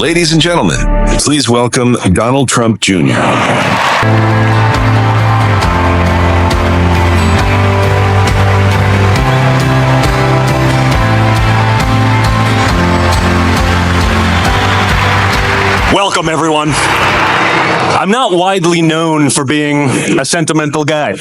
Ladies and gentlemen, please welcome Donald Trump Jr. Welcome, everyone. I'm not widely known for being a sentimental guy.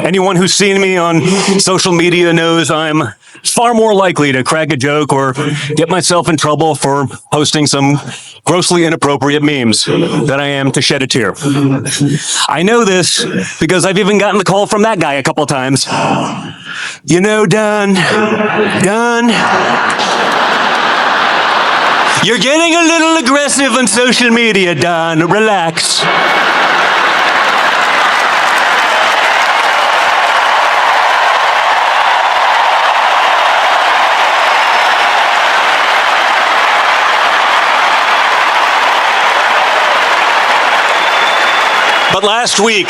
Anyone who's seen me on social media knows I'm far more likely to crack a joke or get myself in trouble for posting some grossly inappropriate memes than I am to shed a tear. I know this because I've even gotten the call from that guy a couple times. You know, Don, you're getting a little aggressive on social media, Don. Relax. But last week,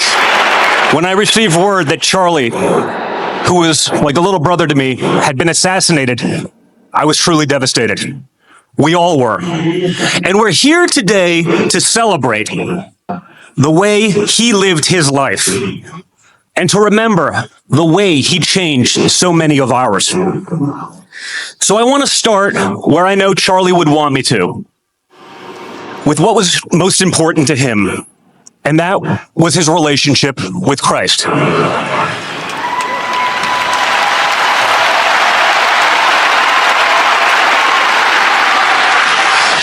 when I received word that Charlie, who was like a little brother to me, had been assassinated, I was truly devastated. We all were. And we're here today to celebrate the way he lived his life and to remember the way he changed so many of ours. So I want to start where I know Charlie would want me to, with what was most important to him, and that was his relationship with Christ.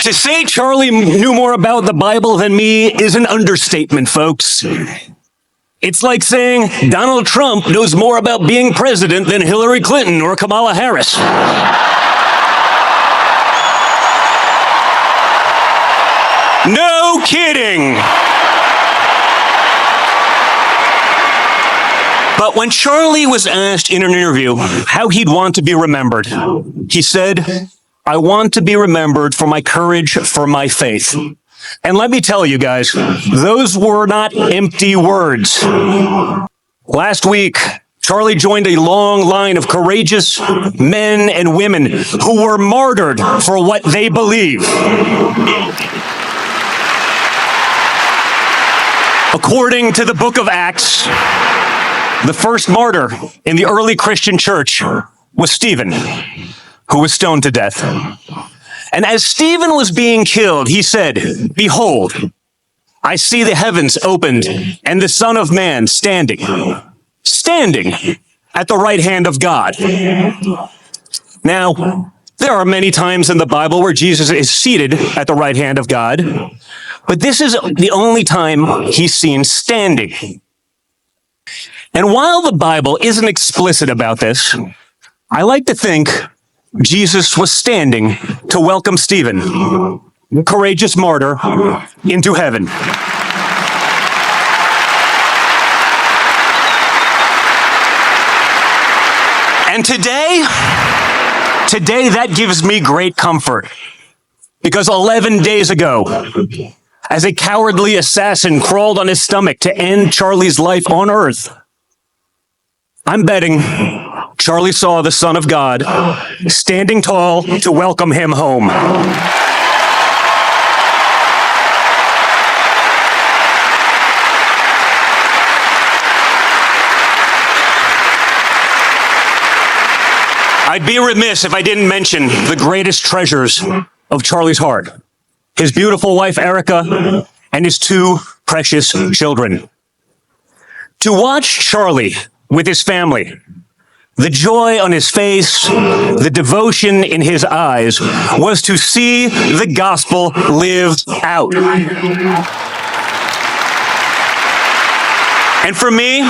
To say Charlie knew more about the Bible than me is an understatement, folks. It's like saying Donald Trump knows more about being president than Hillary Clinton or Kamala Harris. No kidding. But when Charlie was asked in an interview how he'd want to be remembered, he said, "I want to be remembered for my courage, for my faith." And let me tell you guys, those were not empty words. Last week, Charlie joined a long line of courageous men and women who were martyred for what they believe. According to the book of Acts, the first martyr in the early Christian church was Stephen, who was stoned to death. And as Stephen was being killed, he said, "Behold, I see the heavens opened and the Son of Man standing at the right hand of God." Now, there are many times in the Bible where Jesus is seated at the right hand of God, but this is the only time he's seen standing. And while the Bible isn't explicit about this, I like to think Jesus was standing to welcome Stephen, courageous martyr, into heaven. And today that gives me great comfort, because 11 days ago, as a cowardly assassin crawled on his stomach to end Charlie's life on earth, I'm betting Charlie saw the Son of God standing tall to welcome him home. I'd be remiss if I didn't mention the greatest treasures of Charlie's heart: his beautiful wife, Erica, and his two precious children. To watch Charlie with his family, the joy on his face, the devotion in his eyes, was to see the gospel lived out. And for me,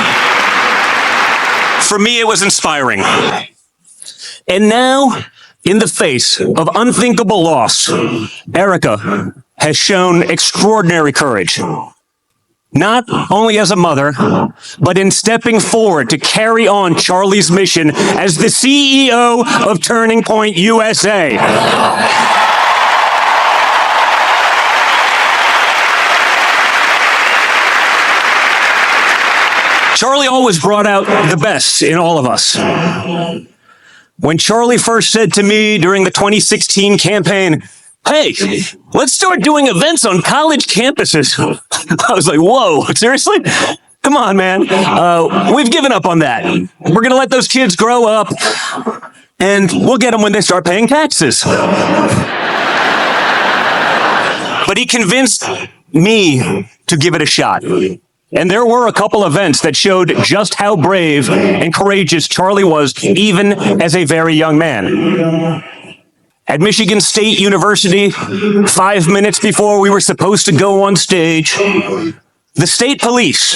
it was inspiring. And now, in the face of unthinkable loss, Erica has shown extraordinary courage. Not only as a mother, but in stepping forward to carry on Charlie's mission as the CEO of Turning Point USA. Charlie always brought out the best in all of us. When Charlie first said to me during the 2016 campaign, hey, let's start doing events on college campuses. I was like, whoa, seriously? Come on, man. We've given up on that. We're going to let those kids grow up, and we'll get them when they start paying taxes. But he convinced me to give it a shot. And there were a couple events that showed just how brave and courageous Charlie was, even as a very young man. At Michigan State University, 5 minutes before we were supposed to go on stage, the state police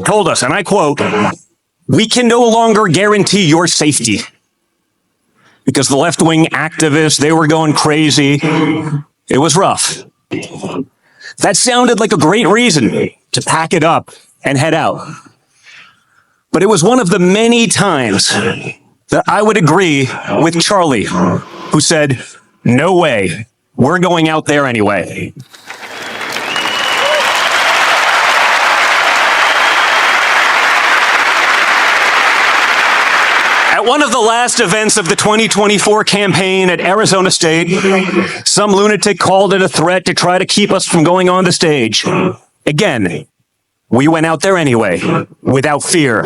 told us, and I quote, "We can no longer guarantee your safety." Because the left-wing activists, they were going crazy. It was rough. That sounded like a great reason to pack it up and head out. But it was one of the many times that I would agree with Charlie, who said, "No way, we're going out there anyway." At one of the last events of the 2024 campaign at Arizona State, some lunatic called it a threat to try to keep us from going on the stage. Again, we went out there anyway, without fear.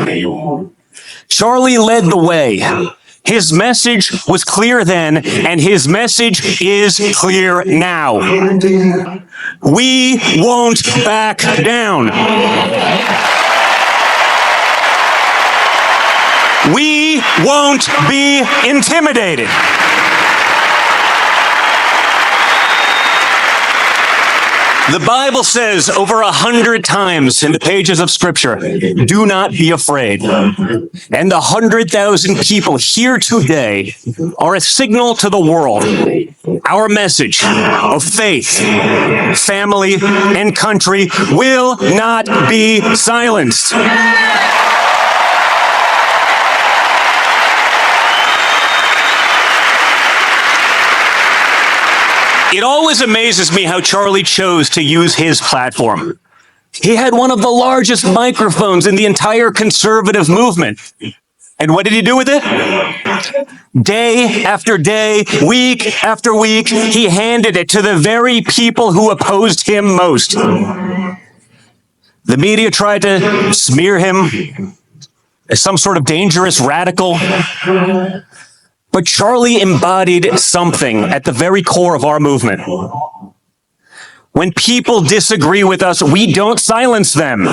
Charlie led the way. His message was clear then, and his message is clear now. We won't back down. We won't be intimidated. The Bible says over 100 times in the pages of Scripture, do not be afraid. And the 100,000 people here today are a signal to the world. Our message of faith, family, and country will not be silenced. It always amazes me how Charlie chose to use his platform. He had one of the largest microphones in the entire conservative movement. And what did he do with it? Day after day, week after week, he handed it to the very people who opposed him most. The media tried to smear him as some sort of dangerous radical. But Charlie embodied something at the very core of our movement. When people disagree with us, we don't silence them.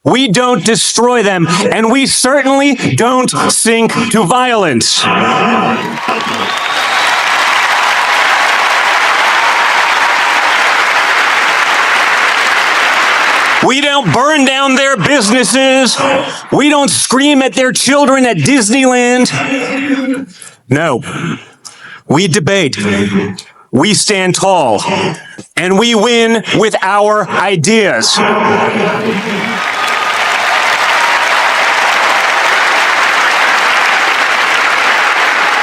We don't destroy them, and we certainly don't sink to violence. We don't burn down their businesses. We don't scream at their children at Disneyland. No, we debate. We stand tall, and we win with our ideas.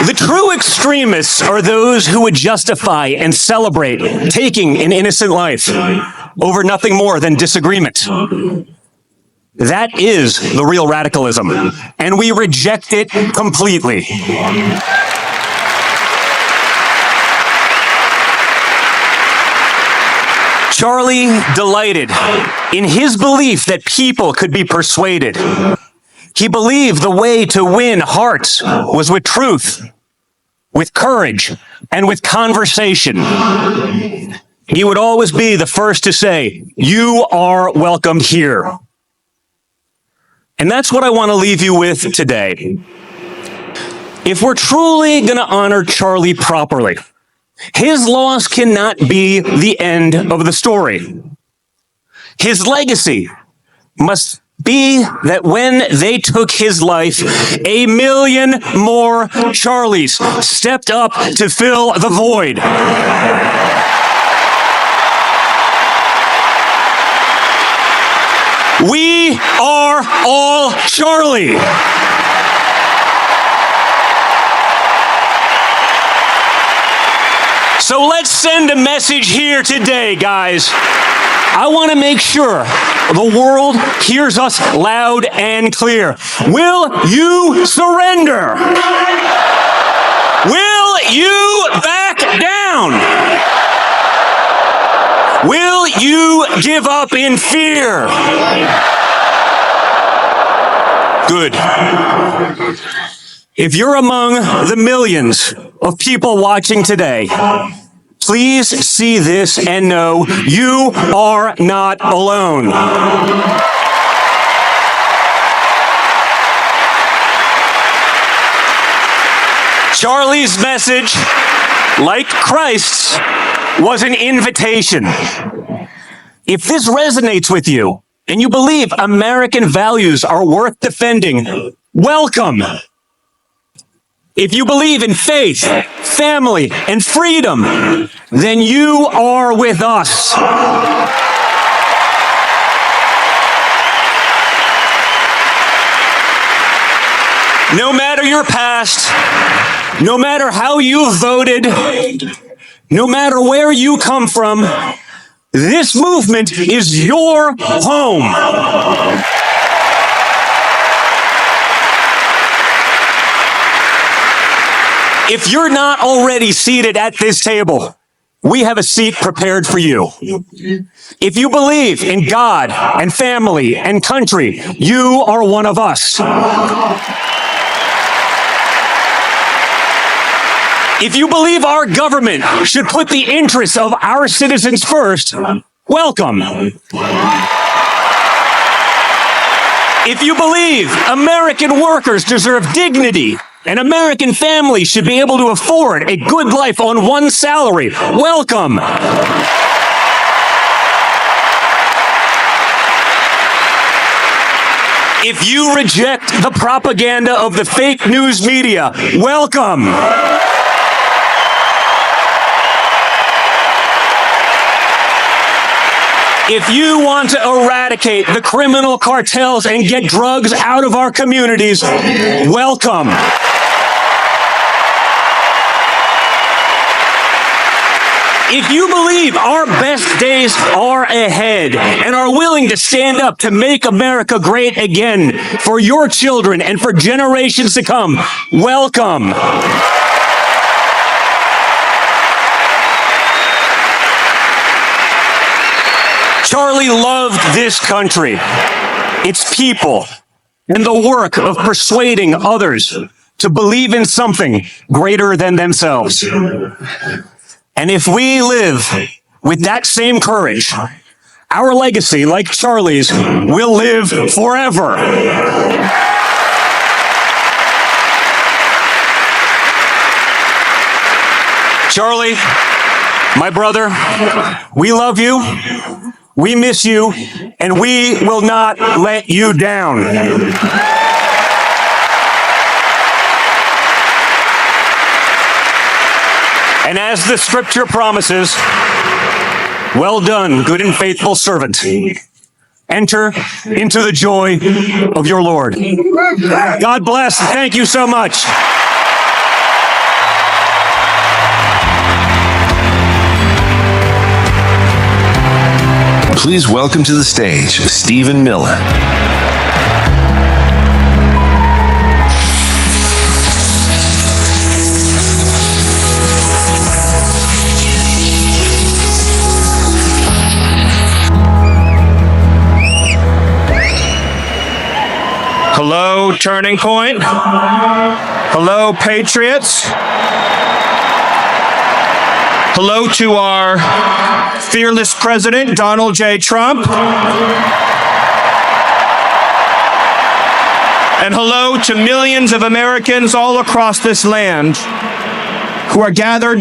The true extremists are those who would justify and celebrate taking an innocent life over nothing more than disagreement. That is the real radicalism, and we reject it completely. Charlie delighted in his belief that people could be persuaded. He believed the way to win hearts was with truth, with courage, and with conversation. He would always be the first to say, "You are welcome here." And that's what I want to leave you with today. If we're truly going to honor Charlie properly, his loss cannot be the end of the story. His legacy must be that when they took his life, 1 million more Charlies stepped up to fill the void. We are all Charlie. So let's send a message here today, guys. I want to make sure the world hears us loud and clear. Will you surrender? Will you back down? Will you give up in fear? Good. If you're among the millions of people watching today, please see this and know you are not alone. Charlie's message, like Christ's, was an invitation. If this resonates with you and you believe American values are worth defending, welcome. If you believe in faith, family, and freedom, then you are with us. No matter your past, no matter how you voted, no matter where you come from, this movement is your home. If you're not already seated at this table, we have a seat prepared for you. If you believe in God and family and country, you are one of us. If you believe our government should put the interests of our citizens first, welcome. If you believe American workers deserve dignity and American families should be able to afford a good life on one salary, welcome. If you reject the propaganda of the fake news media, welcome. If you want to eradicate the criminal cartels and get drugs out of our communities, welcome. If you believe our best days are ahead and are willing to stand up to make America great again for your children and for generations to come, welcome. Charlie loved this country, its people, and the work of persuading others to believe in something greater than themselves. And if we live with that same courage, our legacy, like Charlie's, will live forever. Charlie, my brother, we love you. We miss you, and we will not let you down. And as the scripture promises, well done, good and faithful servant. Enter into the joy of your Lord. God bless. Thank you so much. Please welcome to the stage, Stephen Miller. Hello, Turning Point. Hello, Patriots. Hello to our fearless president, Donald J. Trump. And hello to millions of Americans all across this land who are gathered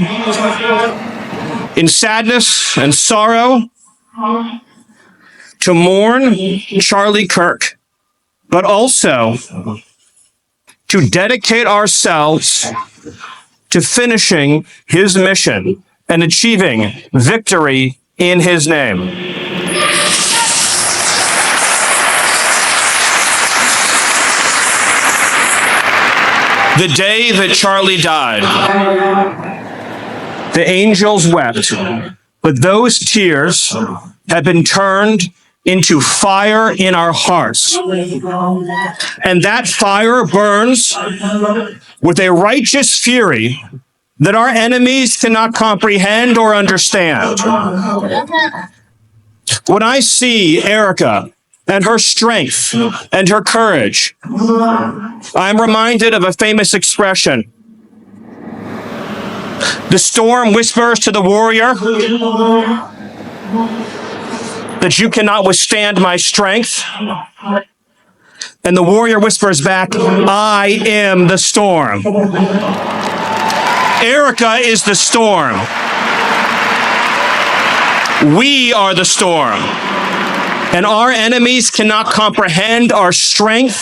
in sadness and sorrow to mourn Charlie Kirk, but also to dedicate ourselves to finishing his mission and achieving victory in his name. The day that Charlie died, the angels wept, but those tears have been turned into fire in our hearts. And that fire burns with a righteous fury that our enemies cannot comprehend or understand. When I see Erica and her strength and her courage, I'm reminded of a famous expression. The storm whispers to the warrior that you cannot withstand my strength. And the warrior whispers back, I am the storm. Erica is the storm. We are the storm. And our enemies cannot comprehend our strength,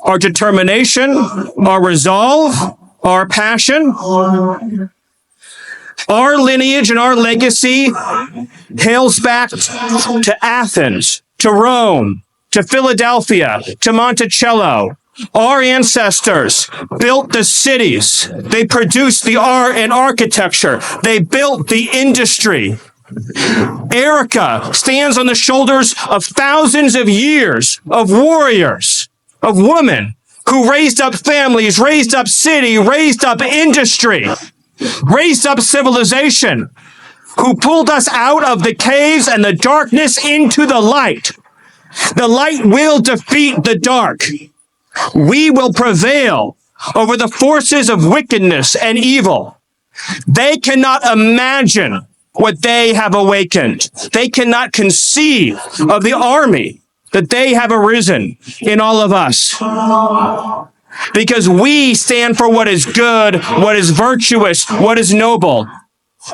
our determination, our resolve, our passion. Our lineage and our legacy hails back to Athens, to Rome, to Philadelphia, to Monticello. Our ancestors built the cities. They produced the art and architecture. They built the industry. Erica stands on the shoulders of thousands of years of warriors, of women who raised up families, raised up city, raised up industry, raised up civilization, who pulled us out of the caves and the darkness into the light. The light will defeat the dark. We will prevail over the forces of wickedness and evil. They cannot imagine what they have awakened. They cannot conceive of the army that they have arisen in all of us. Because we stand for what is good, what is virtuous, what is noble.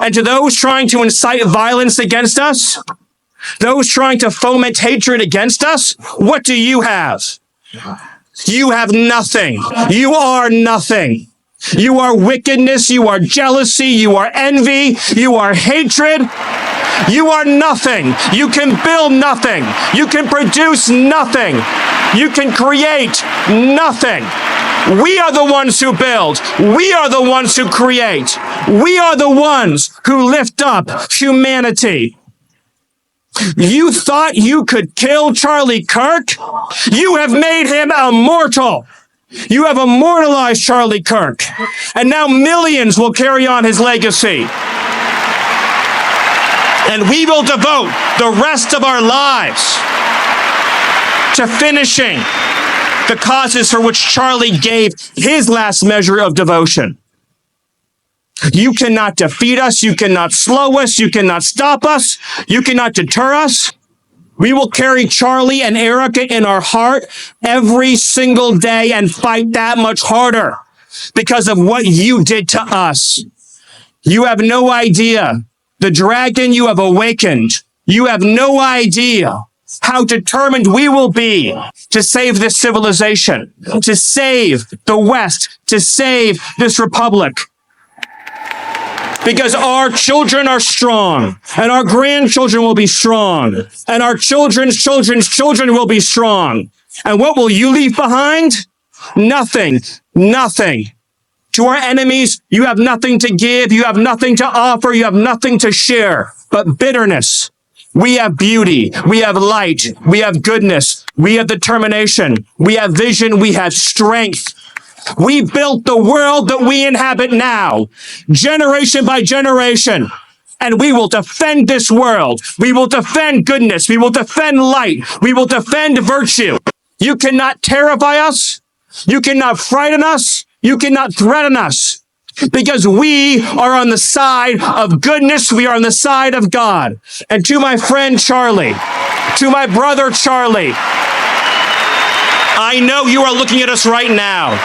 And to those trying to incite violence against us, those trying to foment hatred against us, what do you have? You have nothing. You are nothing. You are wickedness. You are jealousy. You are envy. You are hatred. You are nothing. You can build nothing. You can produce nothing. You can create nothing. We are the ones who build. We are the ones who create. We are the ones who lift up humanity. You thought you could kill Charlie Kirk? You have made him immortal. You have immortalized Charlie Kirk. And now millions will carry on his legacy. And we will devote the rest of our lives to finishing the causes for which Charlie gave his last measure of devotion. You cannot defeat us. You cannot slow us. You cannot stop us. You cannot deter us. We will carry Charlie and Erica in our heart every single day and fight that much harder because of what you did to us. You have no idea the dragon you have awakened. You have no idea how determined we will be to save this civilization, to save the West, to save this republic. Because our children are strong, and our grandchildren will be strong, and our children's children's children will be strong. And what will you leave behind? Nothing. Nothing. To our enemies, you have nothing to give, you have nothing to offer, you have nothing to share, but bitterness. We have beauty, we have light, we have goodness, we have determination, we have vision, we have strength. We built the world that we inhabit now, generation by generation, and we will defend this world. We will defend goodness. We will defend light. We will defend virtue. You cannot terrify us. You cannot frighten us. You cannot threaten us, because we are on the side of goodness. We are on the side of God. And to my friend Charlie, to my brother Charlie, I know you are looking at us right now.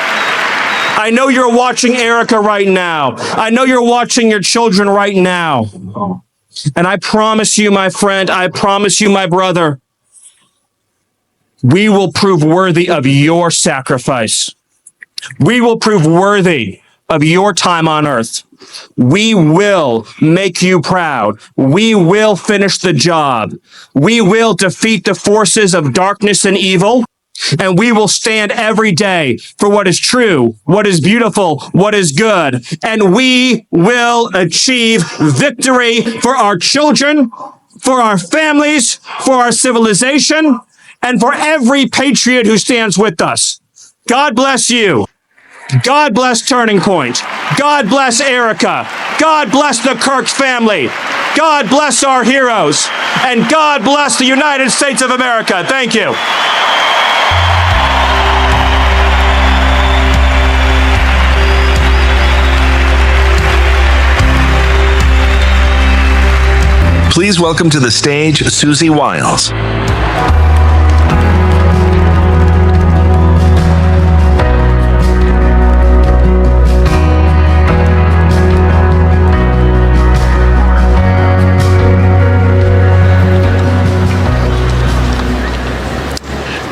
I know you're watching Erica right now. I know you're watching your children right now. And I promise you, my friend, I promise you, my brother, we will prove worthy of your sacrifice. We will prove worthy of your time on earth. We will make you proud. We will finish the job. We will defeat the forces of darkness and evil. And we will stand every day for what is true, what is beautiful, what is good. And we will achieve victory for our children, for our families, for our civilization, and for every patriot who stands with us. God bless you. God bless Turning Point. God bless Erica. God bless the Kirk family. God bless our heroes. And God bless the United States of America. Thank you. Please welcome to the stage Susie Wiles.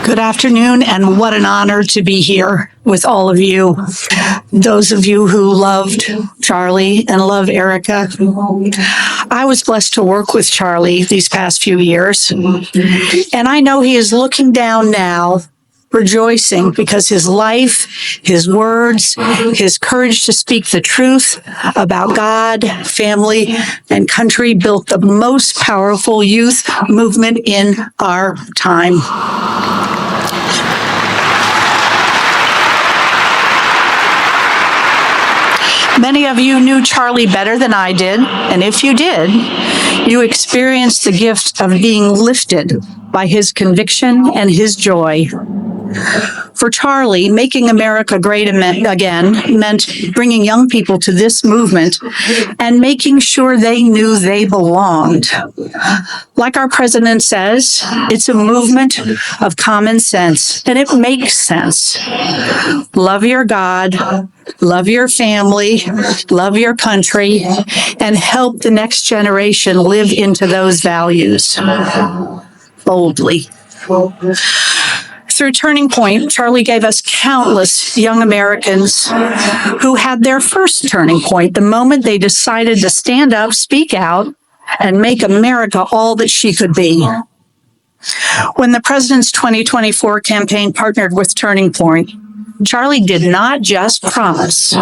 Good afternoon, and what an honor to be here with all of you. Those of you who loved Charlie and love Erica. I was blessed to work with Charlie these past few years, and I know he is looking down now, rejoicing because his life, his words, his courage to speak the truth about God, family, and country built the most powerful youth movement in our time. Many of you knew Charlie better than I did, and if you did, you experienced the gift of being lifted by his conviction and his joy. For Charlie, making America great again meant bringing young people to this movement and making sure they knew they belonged. Like our president says, it's a movement of common sense, and it makes sense. Love your God, love your family, love your country, and help the next generation live into those values boldly. Through Turning Point, Charlie gave us countless young Americans who had their first turning point the moment they decided to stand up, speak out, and make America all that she could be. When the president's 2024 campaign partnered with Turning Point, Charlie did not just promise,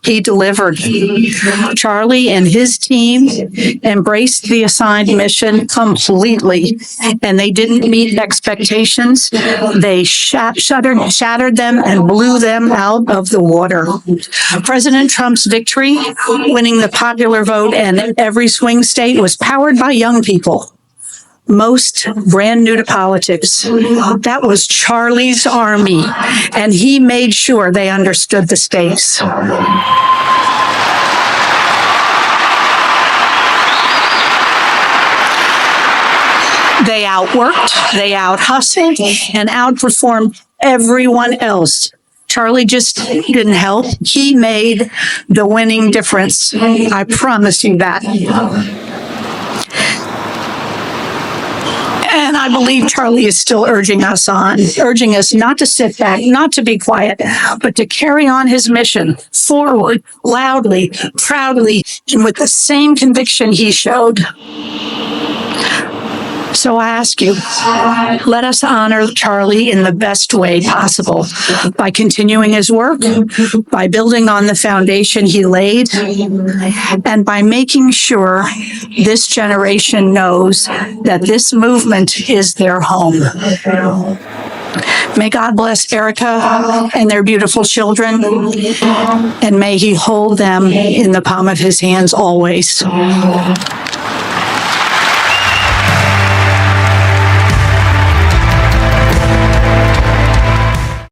he delivered. Charlie and his team embraced the assigned mission completely, and they didn't meet expectations. They shattered them and blew them out of the water. President Trump's victory, winning the popular vote in every swing state, was powered by young people. Most brand new to politics. That was Charlie's army, and he made sure they understood the stakes. They outworked, they out-hustled, and outperformed everyone else. Charlie just didn't help. He made the winning difference. I promise you that. And I believe Charlie is still urging us not to sit back, not to be quiet, but to carry on his mission forward, loudly, proudly, and with the same conviction he showed. So I ask you, let us honor Charlie in the best way possible by continuing his work, by building on the foundation he laid, and by making sure this generation knows that this movement is their home. May God bless Erica and their beautiful children, and may he hold them in the palm of his hands always.